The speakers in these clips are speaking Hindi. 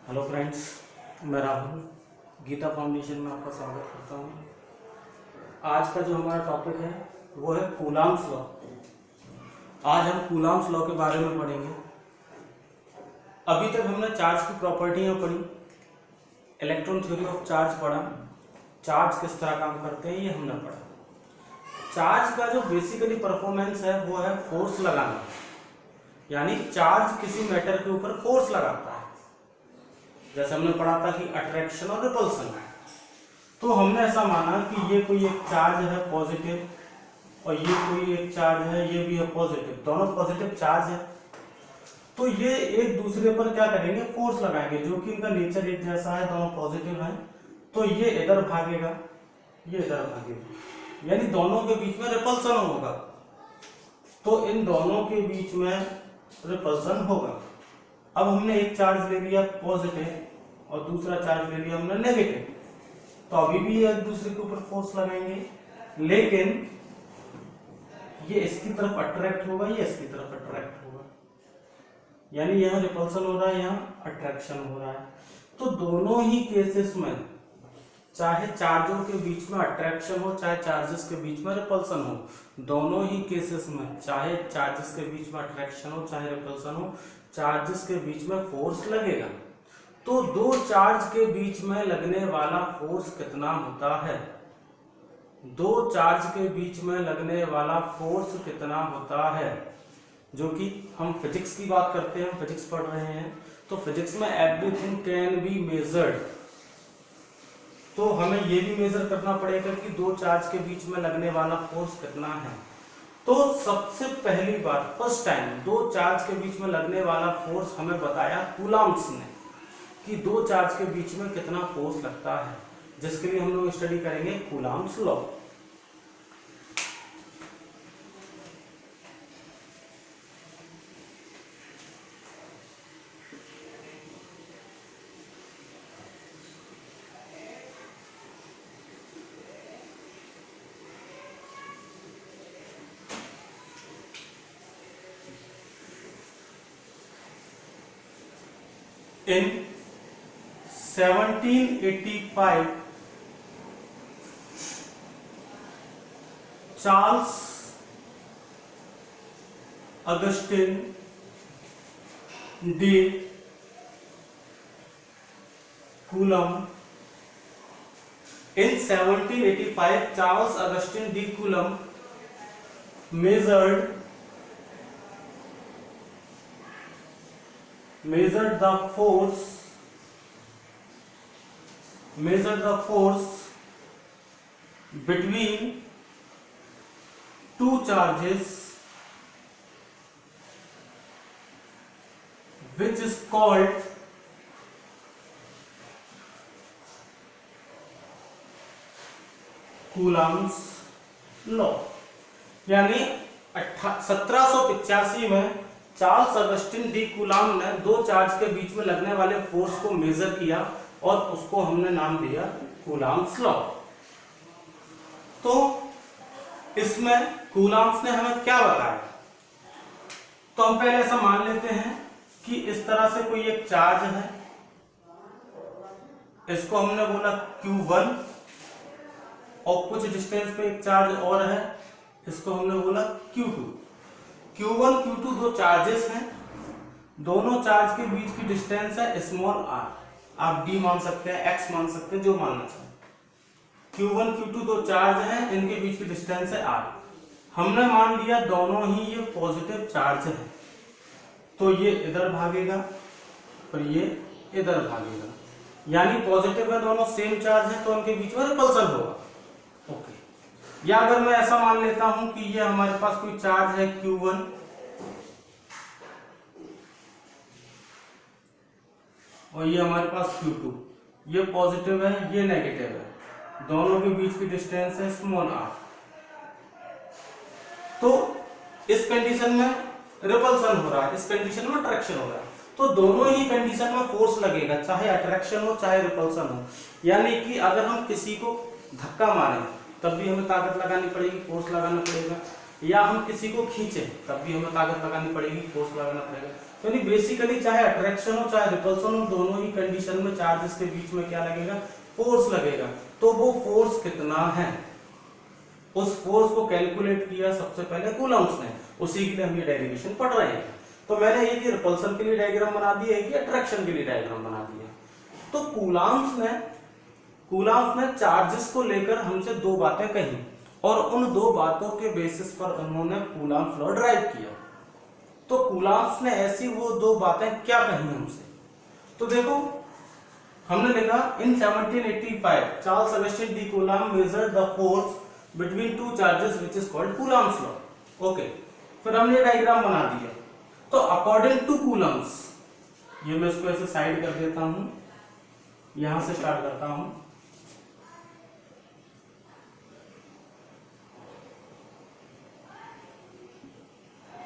हेलो फ्रेंड्स, मैं राहुल गीता फाउंडेशन में आपका स्वागत करता हूँ। आज का जो हमारा टॉपिक है वो है कूलॉम्स लॉ। आज हम कूलॉम्स लॉ के बारे में पढ़ेंगे। अभी तक हमने चार्ज की प्रॉपर्टियाँ पढ़ी, इलेक्ट्रॉन थ्योरी ऑफ चार्ज पढ़ा, चार्ज किस तरह काम करते हैं ये हमने पढ़ा। चार्ज का जो बेसिकली परफॉर्मेंस है वो है फोर्स लगाना, यानी चार्ज किसी मैटर के ऊपर फोर्स लगाता है। जैसे हमने पढ़ा था कि अट्रैक्शन और रिपल्सन है, तो हमने ऐसा माना कि ये कोई एक चार्ज है पॉजिटिव और ये कोई एक चार्ज है, ये भी है पॉजिटिव, दोनों पॉजिटिव चार्ज है। तो ये एक दूसरे पर क्या करेंगे, फोर्स लगाएंगे, जो कि इनका नेचर एक जैसा है, दोनों पॉजिटिव है। तो ये इधर भागेगा, ये इधर भागेगा, यानी दोनों के बीच में रिपल्सन होगा। तो इन दोनों के बीच में रिपल्सन होगा। अब हमने एक चार्ज ले लिया पॉजिटिव और दूसरा चार्ज ले लिया हमने नेगेटिव, तो अभी भी ये एक दूसरे के ऊपर फोर्स लगाएंगे, लेकिन ये इसकी तरफ अट्रैक्ट होगा, ये इसकी तरफ अट्रैक्ट होगा, यानी यहाँ रिपल्सन हो रहा है, यहाँ अट्रैक्शन हो रहा है। तो दोनों ही केसेस में, चाहे चार्जों के बीच में अट्रैक्शन हो चाहे चार्जेस के बीच में रिपल्सन हो, दोनों ही केसेस में चाहे चार्जेस के बीच में अट्रैक्शन हो चाहे रिपल्सन हो, चार्जेस के बीच में फोर्स लगेगा। तो दो चार्ज के बीच में लगने वाला फोर्स कितना होता है? दो चार्ज के बीच में लगने वाला फोर्स कितना होता है? जो कि हम फिजिक्स की बात करते हैं, हम फिजिक्स पढ़ रहे हैं, तो फिजिक्स में एवरीथिंग कैन बी मेजर्ड। तो हमें ये भी मेजर करना पड़ेगा कि दो चार्ज के बीच में लगने वाला फोर्स कितना है। तो सबसे पहली बार फर्स्ट टाइम दो चार्ज के बीच में लगने वाला फोर्स हमें बताया कूलॉम्स ने, कि दो चार्ज के बीच में कितना फोर्स लगता है, जिसके लिए हम लोग स्टडी करेंगे Coulomb's law. In 1785, Charles Augustin de Coulomb. In 1785, Charles Augustin de Coulomb measured the force between two charges, which is called Coulomb's law. यानी 1785 में चार्ल्स अगस्टिन डी कूलॉम ने दो चार्ज के बीच में लगने वाले फोर्स को मेजर किया और उसको हमने नाम दिया कूलॉम्स लॉ। तो इसमें कूलॉम्स ने हमें क्या बताया? तो हम पहले ऐसा मान लेते हैं कि इस तरह से कोई एक चार्ज है, इसको हमने बोला Q1, और कुछ डिस्टेंस पे एक चार्ज और है, इसको हमने बोला Q2। Q1 Q2 दो चार्जेस हैं, दोनों चार्ज के बीच की डिस्टेंस है स्मॉल r, आप d मान सकते हैं, x मान सकते हैं, जो मानना चाहें। Q1 Q2 दो चार्ज हैं, इनके बीच की डिस्टेंस है r। हमने मान लिया दोनों ही ये पॉजिटिव चार्ज है, तो ये इधर भागेगा और ये इधर भागेगा, यानी पॉजिटिव है, दोनों सेम चार्ज है, तो उनके बीच में रिपल्सन होगा। ओके, या अगर मैं ऐसा मान लेता हूं कि ये हमारे पास कोई चार्ज है Q1 और ये हमारे पास Q2, ये पॉजिटिव है, ये नेगेटिव है, दोनों के बीच की डिस्टेंस है स्मॉल r। तो इस कंडीशन में रिपल्सन हो रहा है, इस कंडीशन में अट्रैक्शन हो रहा है, तो दोनों ही कंडीशन में फोर्स लगेगा, चाहे अट्रैक्शन हो चाहे रिपल्सन हो। यानी कि अगर हम किसी को धक्का मारें तब भी हमें ताकत लगानी पड़ेगी, फोर्स लगाना पड़ेगा, या हम किसी को खींचे तब भी हमें ताकत लगानी पड़ेगी, फोर्स लगाना पड़ेगा। यानी बेसिकली चाहे अट्रैक्शन हो चाहे रिपल्सन हो, दोनों ही कंडीशन में चार्जेस के बीच में क्या लगेगा, फोर्स लगेगा। तो वो फोर्स कितना है, उस फोर्स को कैलकुलेट किया सबसे पहले कूलम्ब्स ने, उसी के लिए हम ये डेरिवेशन पढ़ रहे हैं। तो मैंने एक रिपल्सन के लिए डायग्राम बना दिया, एक अट्रैक्शन के लिए डायग्राम बना दिया। तो कूलम्ब्स ने चार्जेस को लेकर हमसे दो बातें कही और उन दो बातों के बेसिस पर उन्होंने कूलम्ब्स लॉ ड्राइव किया। तो कूलम्ब्स ने ऐसी वो दो बातें क्या कही हमसे, तो देखो हमने लिखा इन 1785 Charles Augustine D coulomb measured the force between two charges which is called Coulomb's law. Okay, फिर हमने डायग्राम बना दिया। तो अकॉर्डिंग टू कूलम्ब्स, ये मैं इसको ऐसे साइड कर देता हूं, यहां से स्टार्ट करता हूं।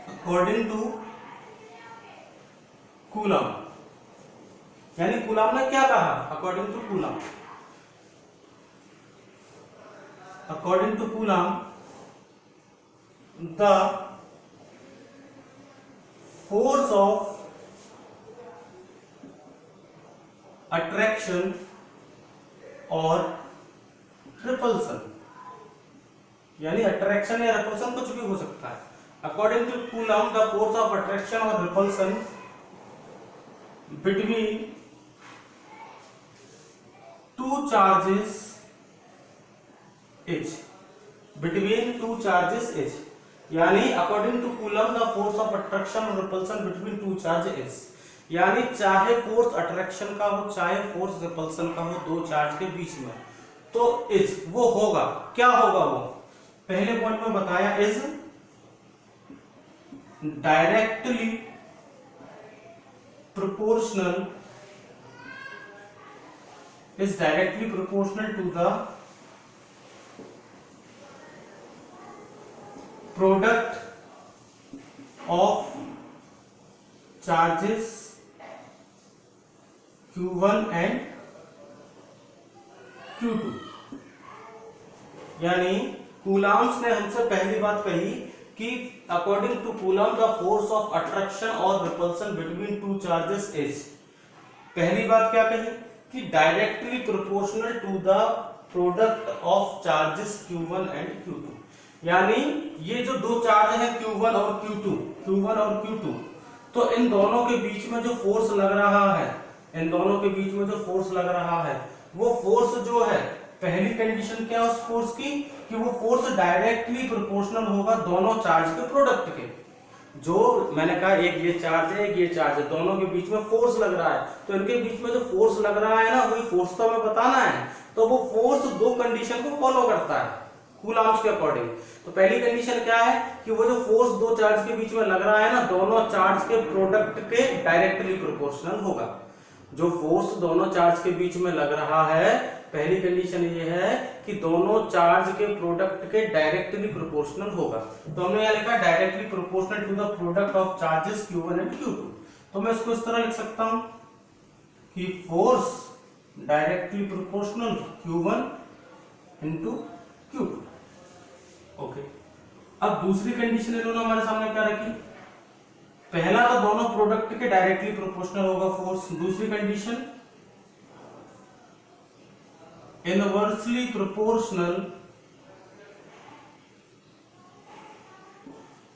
अकॉर्डिंग टू कूलम्ब, यानी कूलम्ब ने क्या कहा, according to Coulomb, according to Coulomb the force of attraction और repulsion, यानी अट्रैक्शन या रिपल्सन कुछ भी हो सकता है। According to Coulomb the force of attraction और repulsion between two charges is, between two charges is, यानी according to Coulomb the force of attraction और repulsion between two charge is, यानी चाहे फोर्स अट्रैक्शन का हो चाहे फोर्स रिपल्सन का हो दो चार्ज के बीच में, तो इज वो होगा, क्या होगा वो, पहले पॉइंट में बताया is directly proportional, is directly proportional to the product of charges Q1 and Q2, यानी कूलम्ब्स ने हमसे पहली बात कही कि according to Coulomb the force of attraction और repulsion between two charges is, पहली बात क्या कही कि directly proportional to the product of charges Q1 and Q2, यानी ये जो दो चार्ज है Q1 और Q2, तो इन दोनों के बीच में जो फोर्स लग रहा है, इन दोनों के बीच में जो फोर्स लग रहा है, वो फोर्स जो है, पहली कंडीशन क्या है उस फोर्स की कि वो फोर्स डायरेक्टली प्रोपोर्शनल होगा दोनों चार्ज के प्रोडक्ट के। जो मैंने कहा एक ये चार्ज है एक ये चार्ज है, दोनों के बीच में फोर्स लग रहा है, तो इनके बीच में जो फोर्स लग रहा है ना, वही फोर्स तो हमें बताना है। तो वो फोर्स दो कंडीशन को फॉलो करता है कूलम्ब्स के अकॉर्डिंग। तो पहली कंडीशन क्या है कि वो जो फोर्स दो चार्ज के बीच में लग रहा है ना, दोनों चार्ज के प्रोडक्ट के डायरेक्टली प्रोपोर्शनल होगा। जो फोर्स दोनों चार्ज के बीच में लग रहा है, पहली कंडीशन ये है कि दोनों चार्ज के प्रोडक्ट के डायरेक्टली प्रोपोर्शनल होगा। तो हमने यहाँ लिखा directly proportional to the product of charges Q1 and Q2। तो मैं इसको इस तरह लिख सकता हूं कि force directly proportional Q1 into Q2। Okay, अब दूसरी कंडीशन इन्होंने हमारे सामने क्या रखी, पहला तो दोनों प्रोडक्ट के डायरेक्टली प्रोपोर्शनल होगा फोर्स, दूसरी condition inversely proportional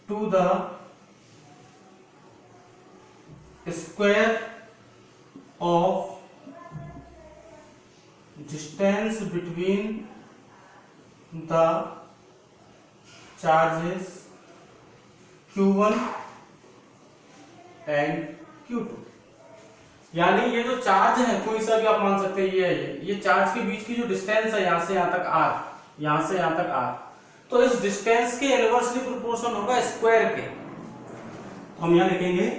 to the square of distance between the charges Q1 and Q2, यानी ये जो चार्ज है कोई सा भी आप मान सकते हैं, ये चार्ज के बीच की जो डिस्टेंस है यहां से यहां तक r, यहां से यहां तक r, तो इस डिस्टेंस के इनवर्सली प्रोपोर्शनल होगा स्क्वायर के। हम यहां लिखेंगे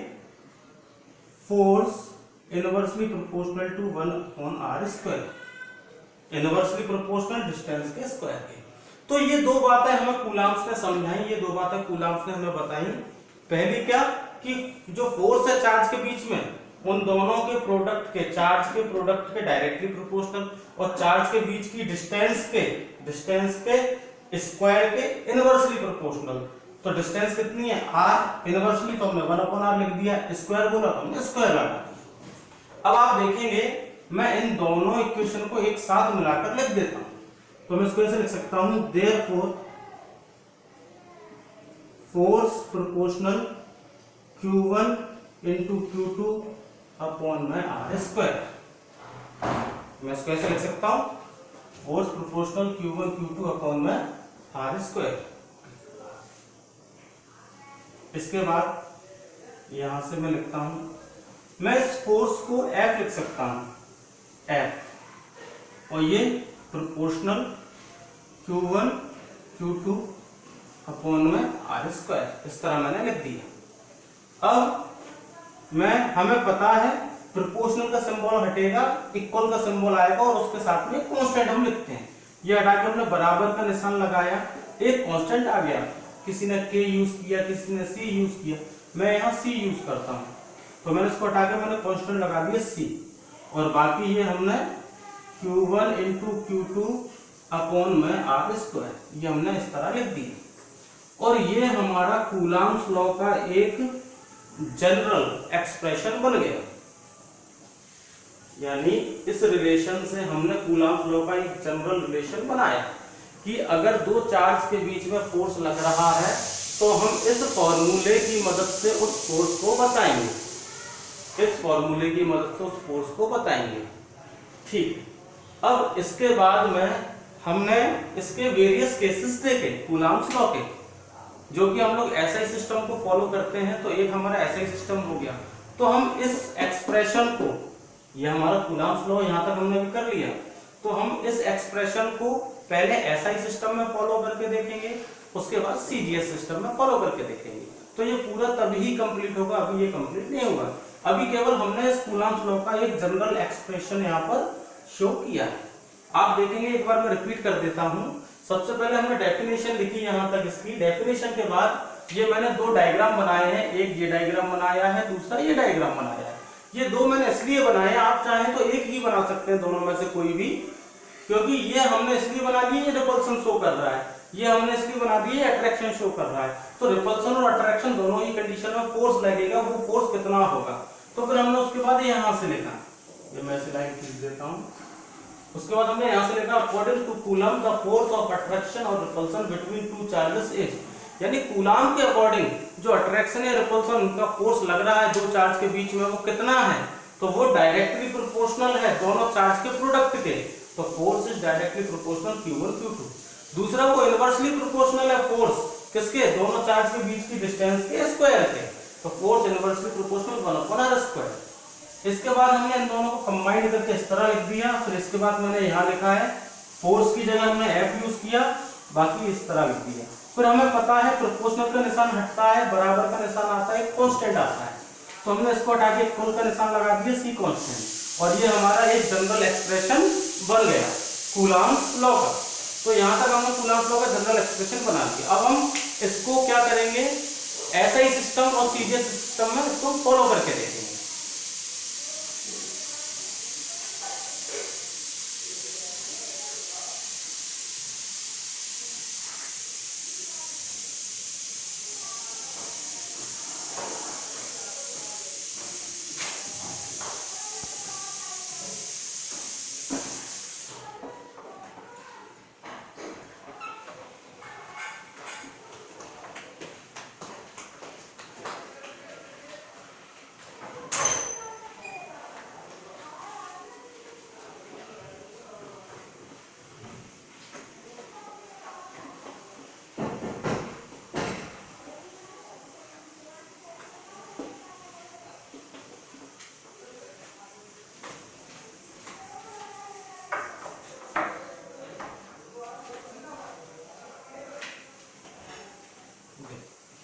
force inversely proportional to 1/r square, inversely proportional distance के स्क्वायर के। तो ये दो बातें हमें कूलम्ब्स ने समझाई, ये दो बातें कूलम्ब्स ने हमें बताई। पहली क्या कि जो फोर्स है चार्ज के बीच में, उन दोनों के प्रोडक्ट के, चार्ज के प्रोडक्ट के डायरेक्टली प्रोपोर्शनल और चार्ज के बीच की डिस्टेंस के स्क्वायर के इनवर्सली प्रोपोर्शनल। तो डिस्टेंस कितनी है r इनवर्सली, तो हमने 1/r लिख दिया, स्क्वायर बोला तो हमने स्क्वायर लगा दिया। अब आप देखेंगे मैं इन दोनों इक्वेशन को एक साथ मिलाकर लिख देता हूं, तो मैं इसको ऐसे लिख सकता हूं, therefore force proportional Q1 into Q2 upon में आर स्क्वायर। मैं इसको ऐसे लिख सकता हूं, force proportional Q1 Q2 upon में आर स्क्वायर। इसके बाद यहां से मैं लिखता हूं, मैं इस फोर्स को F लिख सकता हूं, F, और ये प्रोपोर्शनल Q1 Q2 अपॉन में आर स्क्वायर, इस तरह मैंने लिख दिया। अब हमें पता है प्रोपोर्शनल का सिंबल हटेगा, इक्वल का सिंबल आएगा और उसके साथ में कांस्टेंट हम लिखते हैं। ये हटा के हमने बराबर का निशान लगाया, एक कांस्टेंट आ गया, किसी ने k यूज किया, किसी ने c यूज किया, मैं यहाँ c यूज करता हूँ, तो मैंने इसको हटा के मैंने कांस्टेंट लगा दिया c, और बाकी ये हमने Q1 into Q2 अपॉन में आर स्क्वायर, ये हमने इस तरह लिख दिया। और ये हमारा कूलॉम्स लॉ का एक जनरल एक्सप्रेशन बन गया, यानी इस रिलेशन से हमने कूलॉम्स लॉ का एक जनरल रिलेशन बनाया कि अगर दो चार्ज के बीच में फोर्स लग रहा है तो हम इस फॉर्मूले की मदद से उस फोर्स को बताएंगे, इस फॉर्मूले की मदद से उस फोर्स को बताएंगे। ठीक, अब इसके बाद में हमने इसके वेरियस केसेस देखे कूलॉम्स लॉ के, जो कि हम लोग एसआई सिस्टम को फॉलो करते हैं, तो एक हमारा एसआई सिस्टम हो गया। तो हम इस एक्सप्रेशन को, ये हमारा कूलॉम्स लॉ यहां तक हमने भी कर लिया, तो हम इस एक्सप्रेशन को पहले एसआई सिस्टम में फॉलो करके देखेंगे, उसके बाद सीजीएस सिस्टम में फॉलो करके देखेंगे। तो ये पूरा तभी कंप्लीट होगा, अभी ये कंप्लीट नहीं होगा। अभी केवल हमने इस कूलॉम्स लॉ का एक जनरल एक्सप्रेशन यहाँ पर शो किया है। आप देखेंगे, एक बार मैं रिपीट कर देता हूँ। सबसे पहले हमने डेफिनेशन लिखी यहाँ तक, इसकी डेफिनेशन के बाद ये मैंने दो डायग्राम बनाए हैं, एक ये डायग्राम बनाया है, दूसरा ये डायग्राम बनाया है। ये दो मैंने इसलिए बनाए, आप चाहें तो एक ही बना सकते हैं दोनों में से कोई भी, क्योंकि ये हमने इसलिए बना दिए, ये रिपल्सन शो कर रहा है, ये हमने इसलिए बना दिए, अट्रैक्शन शो कर रहा है। तो रिपल्सन और अट्रैक्शन दोनों ही कंडीशन में फोर्स लगेगा, वो फोर्स कितना होगा, तो फिर हमने उसके बाद यहाँ से लिखा, ये मैं ऐसे लाइन खींच देता हूँ। उसके बाद हमने यहाँ से लिखा, according to Coulomb the force of attraction और repulsion between two charges is, यानी कूलम के अकॉर्डिंग जो अट्रैक्शन या रिपल्सन का फोर्स लग रहा है दो चार्ज के बीच में, वो कितना है, तो वो डायरेक्टली प्रोपोर्शनल है दोनों चार्ज के प्रोडक्ट के, तो force is directly proportional Q1 Q2। दूसरा वो इनवर्सली प्रोपोर्शनल है फोर्स किसके, दोनों चार्ज के बीच की डिस्टेंस के स्क्वायर के, तो force inversely proportional 1/r square. इसके बाद हमने इन दोनों को कंबाइन करके इस तरह लिख दिया। फिर इसके बाद मैंने यहाँ लिखा है, फोर्स की जगह हमने F यूज किया, बाकी इस तरह लिख दिया। फिर हमें पता है प्रोपोर्शनल का निशान हटता है, बराबर का निशान आता है, कांस्टेंट आता है, तो हमने इसको हटा के इक्वल का निशान लगा दिया, C कांस्टेंट, और ये हमारा एक जनरल एक्सप्रेशन बन गया कूलॉम्स लॉ का। तो यहाँ तक हमने कूलॉम्स लॉ का जनरल एक्सप्रेशन बना दिया। अब हम इसको क्या करेंगे, एसआई सिस्टम और सीजीएस सिस्टम में इसको फॉलो करके देखेंगे।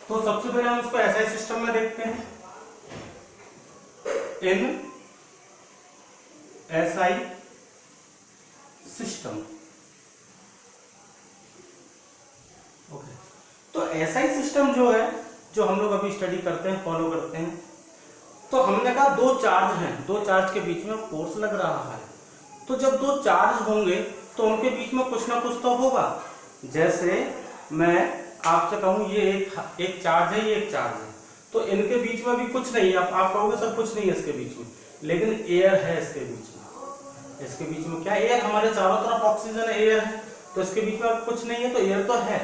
तो सबसे पहले हम इसको एसआई सिस्टम में देखते हैं। इन एसआई सिस्टम, ओके, तो एसआई सिस्टम जो है, जो हम लोग अभी स्टडी करते हैं, फॉलो करते हैं, तो हमने कहा दो चार्ज हैं, दो चार्ज के बीच में फोर्स लग रहा है, तो जब दो चार्ज होंगे तो उनके बीच में कुछ ना कुछ तो होगा। जैसे मैं आपसे कहूँ ये एक चार्ज है, ये एक चार्ज है, तो इनके बीच में भी कुछ नहीं है। आप कहोगे सर कुछ नहीं है इसके बीच में, लेकिन एयर है इसके बीच में। इसके बीच में क्या एयर, हमारे चारों तरफ ऑक्सीजन एयर है, तो इसके बीच में कुछ नहीं है, तो एयर तो है।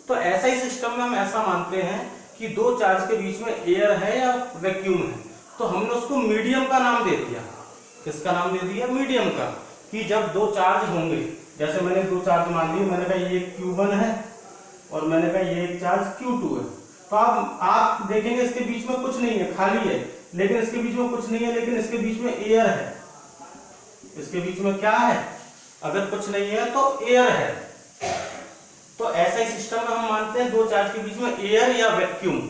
तो ऐसा ही सिस्टम में हम ऐसा मानते हैं कि दो चार्ज के बीच में एयर है या वैक्यूम है, तो हमने उसको मीडियम का नाम दे दिया। किसका नाम दे दिया? मीडियम का। कि जब दो चार्ज होंगे, जैसे मैंने दो चार्ज मान लिए, मैंने कहा ये Q1 है और मैंने कहा ये एक चार्ज Q2 है, तो आप देखेंगे इसके बीच में कुछ नहीं है, खाली है, लेकिन इसके बीच में कुछ नहीं है, लेकिन इसके बीच में एयर है। इसके बीच में क्या है? अगर कुछ नहीं है तो एयर है। तो ऐसा ही सिस्टम में हम मानते हैं दो चार्ज के बीच में एयर या वैक्यूम,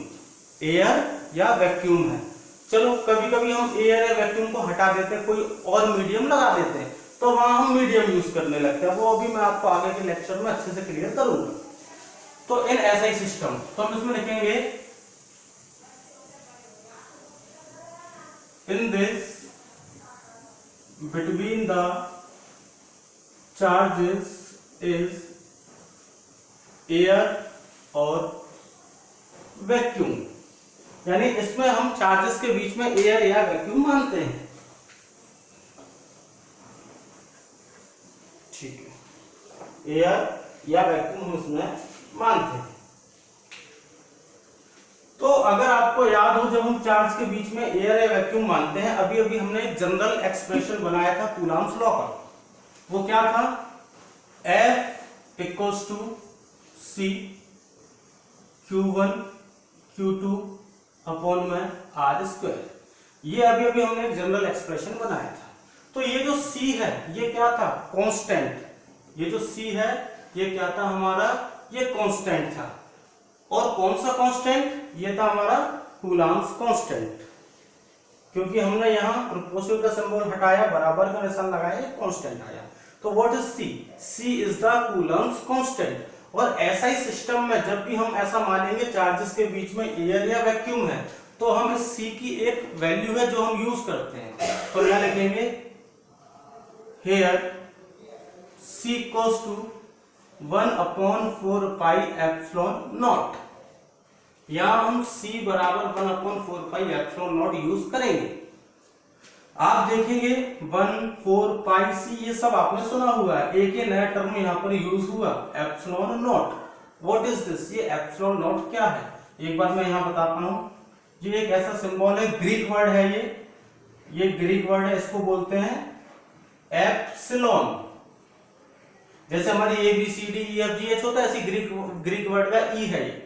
एयर या वैक्यूम है। चलो कभी कभी हम एयर या वैक्यूम को हटा देते हैं, कोई और मीडियम लगा देते हैं, तो वहां हम मीडियम यूज करने लगते हैं। वो अभी मैं आपको आगे के लेक्चर में अच्छे से क्लियर करूंगा। तो इन ऐसा ही सिस्टम, तो हम इसमें लिखेंगे in this between the charges is air और वैक्यूम, यानी इसमें हम चार्जेस के बीच में एयर या वैक्यूम मानते हैं। ठीक है, एयर या वैक्यूम हम इसमें मानते हैं। तो अगर आपको याद हो, जब हम चार्ज के बीच में एयर या वैक्यूम मानते हैं, अभी अभी हमने एक जनरल एक्सप्रेशन बनाया था कूलम्ब्स लॉ का। वो क्या था? F equals to C Q1 Q2 upon में R²। ये अभी अभी हमने एक जनरल एक्सप्रेशन बनाया था। तो ये जो C है ये क्या था? कांस्टेंट। ये जो C है ये क्या था हमारा? ये कांस्टेंट था। और कौन सा कांस्टेंट? ये था हमारा कूलम्ब्स कांस्टेंट, क्योंकि हमने यहाँ प्रोपोर्शनल का सिंबल हटाया, बराबर का निशान लगाया, कांस्टेंट आया। तो what is C? C is the Coulomb's constant. और ऐसा ही सिस्टम में जब भी हम ऐसा मानेंगे चार्जेस के बीच में एयर या वैक्यूम है, तो हम इस C की एक वैल्यू है जो हम यूज करते हैं। तो क्या लिखेंगे? Here C equals to 1/4 pi epsilon naught. यहां हम C बराबर 1/4 पाई एप्सिलॉन नॉट यूज करेंगे। आप देखेंगे 1/4 पाई C, ये सब आपने सुना हुआ है। एक ही नया टर्म यहाँ पर यूज हुआ, epsilon not. What is this? ये एप्सिलॉन नॉट क्या है? एक बार मैं यहाँ बताता हूँ। ये एक ऐसा सिंबल है, ग्रीक वर्ड है ये ग्रीक वर्ड है, इसको बोलते हैं एप्सिलॉन। जैसे हमारी ABCDEFGH होता है, ऐसी ग्रीक वर्ड का ई है ये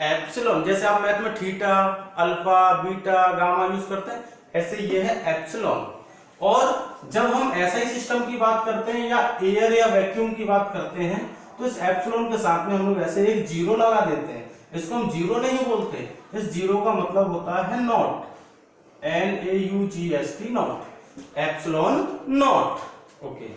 एप्सिलॉन। जैसे आप मैथ में theta, alpha, beta, gamma use करते हैं, ऐसे ये है एप्सिलॉन। और जब हम ऐसा ही सिस्टम की बात करते हैं या एयर या वैक्यूम की बात करते हैं, तो इस एप्सिलॉन के साथ में हम लोग ऐसे एक जीरो लगा देते हैं। इसको हम जीरो नहीं बोलते, इस जीरो का मतलब होता है not, NAUGST not, epsilon not. Okay,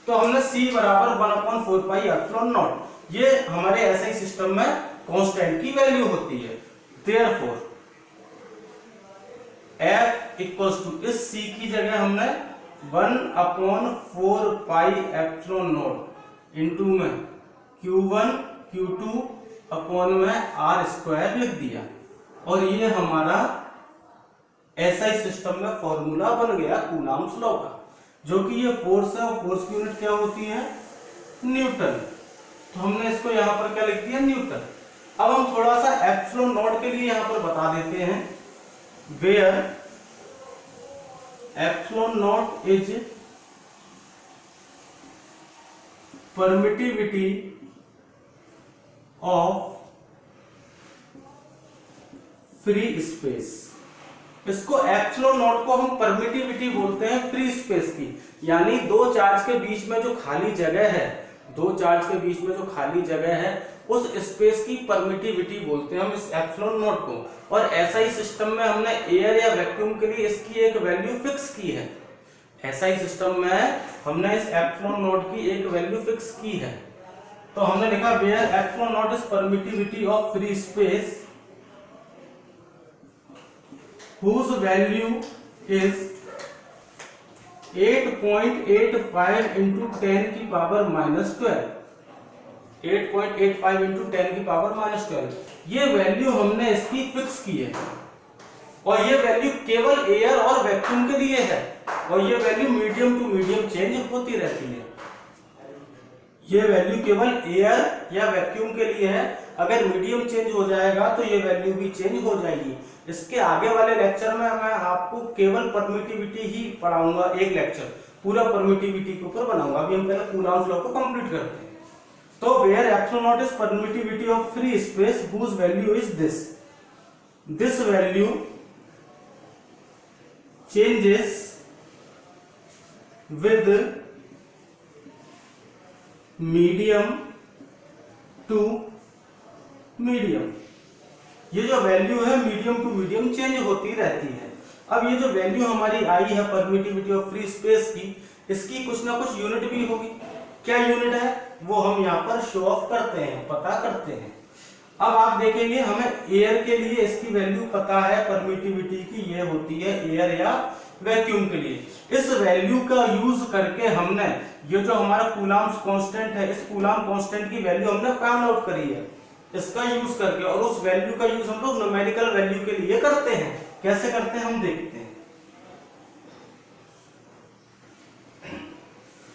तो हमने C बराबर 1/4 पाई एप्सिलॉन नॉट, ये हमारे ऐसे ही सिस्टम में कांस्टेंट की वैल्यू होती है। देयरफॉर F इक्वल्स टू, इस C की जगह हमने 1/4 पाई एप्सिलॉन नॉट इनटू में Q1 Q2 अपॉन में R² लिख दिया। और ये हमारा ऐसा ही सिस्टम में फॉर्मूला बन गया कूलम्ब्स लॉ का, जो कि ये फोर्स है और फोर्स की यूनिट क्या होती है? न्यूटन। तो हमने इसको यहाँ पर क्या लिख दिया? न्यूटन। अब हम थोड़ा सा एप्सिलॉन नॉट के लिए यहाँ पर बता देते हैं, where epsilon naught is permittivity of free space. इसको एप्सिलॉन नॉट को हम परमिटिविटी बोलते हैं फ्री स्पेस की, यानी दो चार्ज के बीच में जो खाली जगह है, दो चार्ज के बीच में जो खाली जगह है, उस स्पेस की परमिटिविटी बोलते हैं हम इस एप्सिलॉन नॉट को। और ऐसा ही सिस्टम में हमने एयर या वैक्यूम के लिए इसकी एक वैल्यू फिक्स की है। ऐसा ही सिस्टम में हमने इस एप्सिलॉन नॉट की एक वैल्यू फिक्स की है। तो हमने लिखा where epsilon naught is permittivity of free space whose value is 8.85 into 10 की पावर -12, 8.85 इंटू 10 की पावर -12, ये वैल्यू हमने इसकी फिक्स की है और ये वैल्यू केवल एयर और वैक्यूम के लिए है और ये value medium to medium change होती रहती है। ये वैल्यू केवल एयर या वैक्यूम के लिए है, अगर मीडियम चेंज हो जाएगा तो ये वैल्यू भी चेंज हो जाएगी। इसके आगे वाले लेक्चर में मैं आपको केवल परमिटिविटी ही पढ़ाऊंगा, एक लेक्चर पूरा परमिटिविटी के ऊपर बनाऊंगा। अभी हम पहले कूलॉम्स लॉ को कंप्लीट करते हैं। तो where epsilon naught is permittivity of free space whose value is this value changes with medium to medium. ये जो वैल्यू है मीडियम टू मीडियम चेंज होती रहती है। अब ये जो वैल्यू हमारी आई है परमिटिविटी ऑफ फ्री स्पेस की, इसकी कुछ ना कुछ यूनिट भी होगी। क्या यूनिट है वो हम यहाँ पर शो ऑफ करते हैं, पता करते हैं। अब आप देखेंगे हमें एयर के लिए इसकी वैल्यू पता है परमिटिविटी की, ये होती है एयर या वैक्यूम के लिए। इस वैल्यू का यूज करके हमने ये जो हमारा कूलॉम्स कांस्टेंट है, इस कूलॉम कांस्टेंट की वैल्यू हमने फाइंड आउट करी है इसका यूज करके, और उस वैल्यू का यूज हम लोग न्यूमेरिकल वैल्यू के लिए करते हैं। कैसे करते हैं हम देखते हैं।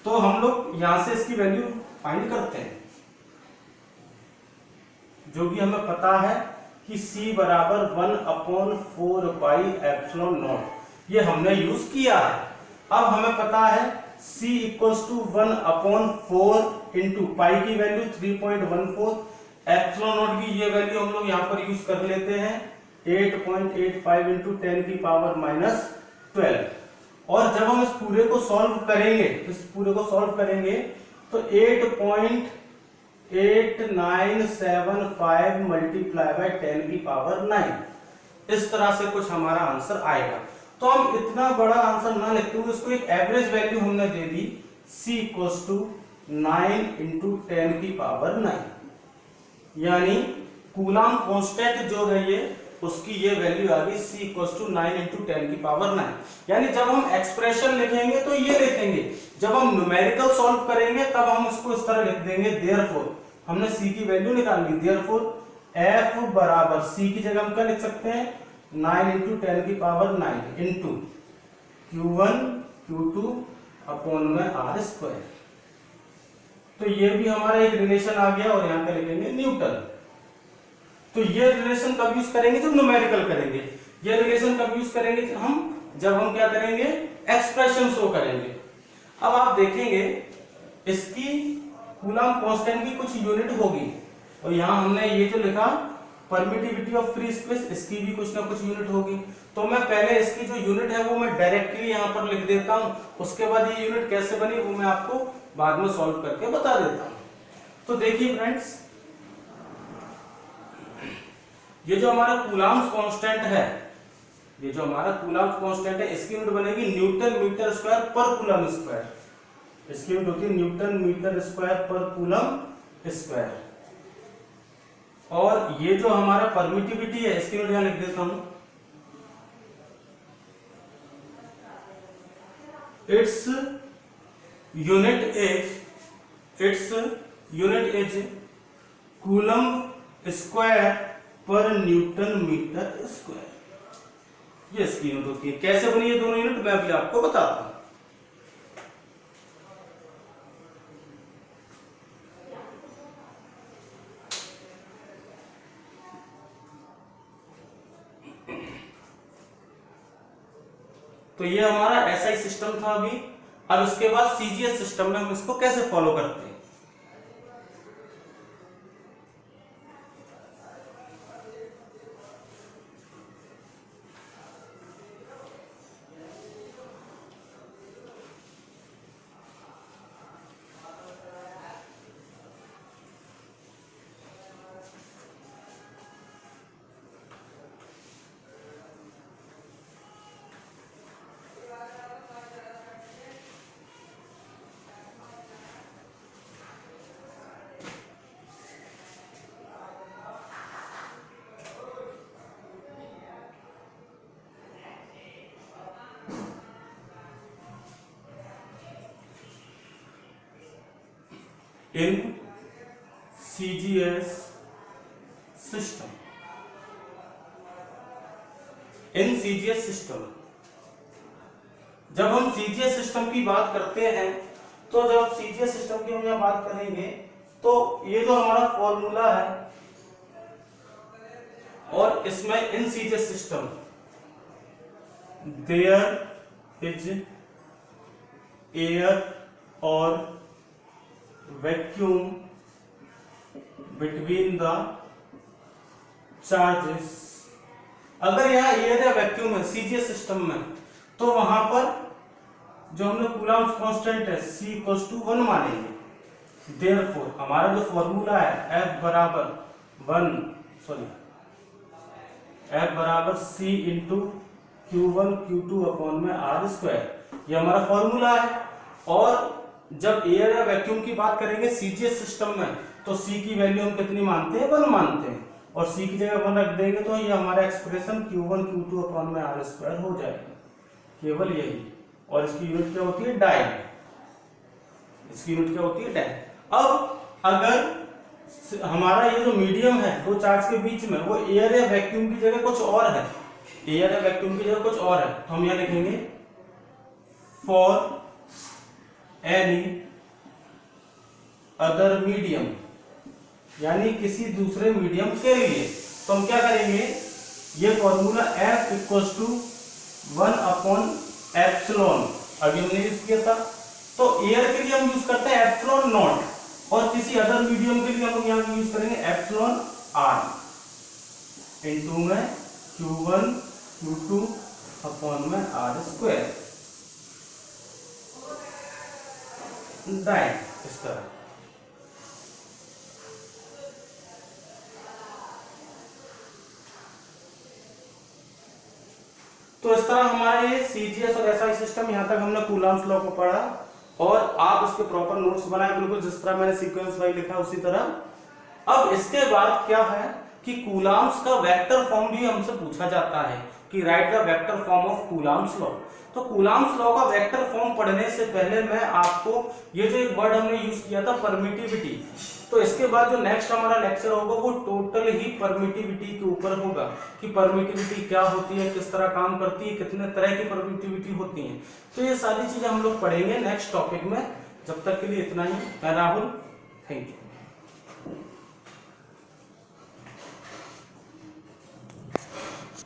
तो हम लोग यहां से इसकी वैल्यू फाइंड करते हैं, जो भी हमें पता है कि c बराबर 1/4 पाई एप्सिलॉन नॉट, ये हमने यूज किया है। अब हमें पता है c equals to 1/4 into pi की वैल्यू 3.14, एप्सिलॉन नॉट की ये वैल्यू हम लोग यहाँ पर यूज कर लेते हैं 8.85 इंटू 10 की पावर -12। और जब हम इस पूरे को सॉल्व करेंगे, तो 8.8975 मल्टीप्लाई बाय 10 की पावर 9, इस तरह से कुछ हमारा आंसर आएगा। तो हम इतना बड़ा आंसर ना लिखते हुए इसको एक एवरेज वैल्यू हमने दे दी c इक्वल्स टू 9 इंटू 10 की पावर 9, यानी कूलॉम कांस्टेंट जो है ये उसकी ये वैल्यू आ गई c इक्वल्स टू 9 इंटू 10 की पावर 9। यानी जब हम एक्सप्रेशन लिखेंगे तो ये लिखेंगे, जब हम न्यूमेरिकल सॉल्व करेंगे तब हम इसको इस तरह लिख देंगे। देयरफॉर हमने c की वैल्यू निकाल ली, देयरफॉर f बराबर c की जगह हम क्या लिख सकते हैं 9 इंटू 10 की power 9 into q1 q2 upon में r स्क्वायर। तो ये भी हमारा एक रिलेशन आ गया और यहाँ पे लिखेंगे न्यूटन। तो ये रिलेशन कब यूज करेंगे, जब न्यूमेरिकल करेंगे। ये रिलेशन कब यूज करेंगे, जब हम क्या करेंगे एक्सप्रेशन शो करेंगे। अब आप देखेंगे इसकी कूलॉम कांस्टेंट की कुछ यूनिट होगी, और यहाँ हमने ये जो लिखा परमिटिविटी ऑफ फ्री स्पेस, इसकी भी कुछ ना कुछ यूनिट होगी। तो मैं पहले इसकी जो यूनिट है वो मैं डायरेक्टली यहाँ पर लिख देता हूँ, उसके बाद ये यूनिट कैसे बनी वो मैं आपको बाद में सॉल्व करके बता देता हूँ। तो देखिए फ्रेंड्स, ये जो हमारा कूलॉम्स कांस्टेंट है, इसकी यूनिट बनेगी न्यूटन मीटर स्क्वायर पर कूलम स्क्वायर। इसकी यूनिट होती है न्यूटन मीटर स्क्वायर पर कूलम स्क्वायर। और ये जो हमारा परमिटिविटी है इसकी यूनिट यहां लिख देता हूं, its unit is coulomb square पर न्यूटन मीटर स्क्वायर। ये इसकी यूनिट होती है। कैसे बनी ये दोनों यूनिट मैं अभी आपको बताता हूं। तो ये हमारा एसआई सिस्टम था अभी। अब इसके बाद सीजीएस सिस्टम में हम इसको कैसे फॉलो करते हैं। इन CGS सिस्टम। इन CGS सिस्टम, जब हम CGS सिस्टम की बात करते हैं तो जब CGS सिस्टम की हम यहाँ बात करेंगे तो ये जो हमारा फॉर्मूला है और इसमें in CGS system there is air और वैक्यूम बिटवीन द चार्जेस। अगर यहाँ एयर या वैक्यूम है CGS सिस्टम में तो वहां पर जो हमने कूलम्ब कांस्टेंट है C = 1 मानेंगे। देयरफॉर हमारा जो फॉर्मूला है F बराबर C × Q1 Q2/R², ये हमारा फॉर्मूला है। और जब एयर या वैक्यूम की बात करेंगे CGS सिस्टम में तो C की वैल्यू हम कितनी मानते हैं, 1 मानते हैं, और C की जगह 1 रख देंगे तो ये हमारा एक्सप्रेशन Q1 Q2/R² हो जाएगा, केवल यही। और इसकी यूनिट क्या होती है, डायल। इसकी यूनिट क्या होती है, डायल। अब अगर हमारा ये जो मीडियम है दो चार्ज के बीच में वो एयर या वैक्यूम की जगह कुछ और है, एयर या वैक्यूम की जगह कुछ और है, तो हम यहां लिखेंगे फॉर एनी अदर मीडियम, यानी किसी दूसरे मीडियम के लिए। तो हम क्या करेंगे, ये फॉर्मूला F = 1/एप्सिलॉन अभी हमने यूज किया था, तो एयर के लिए हम यूज करते हैं ε0 और किसी अदर मीडियम के लिए हम यहाँ यूज करेंगे εr इनटू में Q1 Q2/R²। डायरेक्ट इस तरह। तो इस तरह हमारे ये CGS और SI सिस्टम, यहाँ तक हमने कूलम्ब्स लॉ को पढ़ा और आप उसके प्रॉपर नोट्स बनाए, बिल्कुल जिस तरह मैंने सीक्वेंस वाइज लिखा उसी तरह। अब इसके बाद क्या है कि कूलम्ब्स का वेक्टर फॉर्म भी हमसे पूछा जाता है कि right the vector form of Coulomb's law. तो कूलम्ब्स लॉ का वेक्टर फॉर्म पढ़ने से पहले मैं आपको ये जो एक वर्ड हमने यूज किया था परमिटिविटी, तो इसके बाद जो नेक्स्ट हमारा लेक्चर होगा वो टोटल ही परमिटिविटी के ऊपर होगा कि परमिटिविटी क्या होती है, किस तरह काम करती है, कितने तरह की परमिटिविटी होती है। तो ये सारी चीजें हम लोग पढ़ेंगे नेक्स्ट टॉपिक में। जब तक के लिए इतना ही। मैं राहुल, थैंक यू।